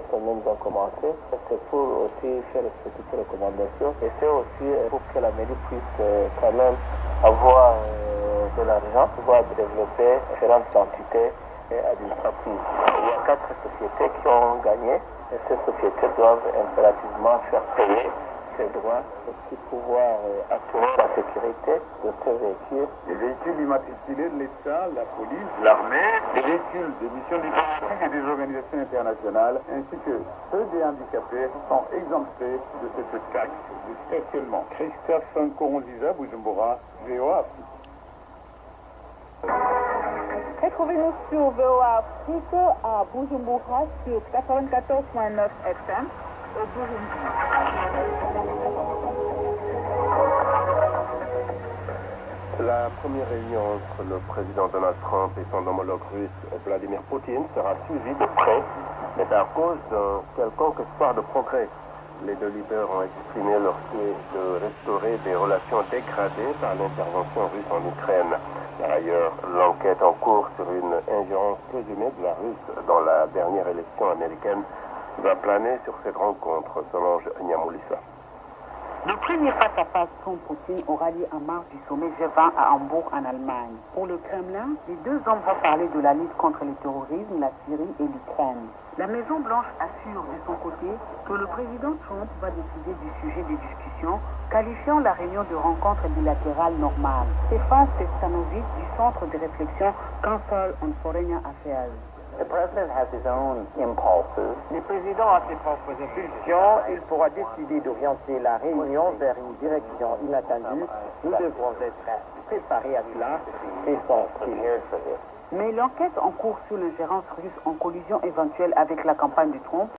sommets ont commencé. C'est pour aussi faire respecter ces recommandations et c'est aussi pour que la mairie puisse quand même avoir de l'argent, pouvoir développer différentes entités administratives. Il y a 4 sociétés qui ont gagné et ces sociétés doivent impérativement faire payer ces droits et aussi pouvoir assurer la sécurité de ces véhicules. Les véhicules immatriculés de l'État, la police, l'armée, les véhicules des missions diplomatiques et des organisations internationales, ainsi que ceux des handicapés sont exemptés de cette taxe de stationnement. Christophe Nkurunziza, Bujumbura, VOA Afrique. Retrouvez-nous sur VOA Afrique à Bujumbura sur 94.9 FM au Burundi. La première réunion entre le président Donald Trump et son homologue russe Vladimir Poutine sera suivie de près, mais à cause d'un quelconque espoir de progrès. Les deux leaders ont exprimé leur souhait de restaurer des relations dégradées par l'intervention russe en Ukraine. Par ailleurs, l'enquête en cours sur une ingérence présumée de la Russie dans la dernière élection américaine va planer sur cette rencontre, selon Niamoulissa. Le premier face-à-face Trump-Poutine aura lieu en marge du sommet G20 à Hambourg, en Allemagne. Pour le Kremlin, les deux hommes vont parler de la lutte contre le terrorisme, la Syrie et l'Ukraine. La Maison-Blanche assure de son côté que le président Trump va décider du sujet des discussions, qualifiant la réunion de rencontre bilatérale normale. Stefan Stefanovic du Centre de réflexion Council on Foreign Affairs. The president has his own impulses. Le président a ses propres impulsions. Il pourra décider d'orienter la réunion vers une direction inattendue. Nous devrons être préparés à cela et sont prepared for this. Mais l'enquête en cours sur l'ingérence russe en collision éventuelle avec la campagne de Trump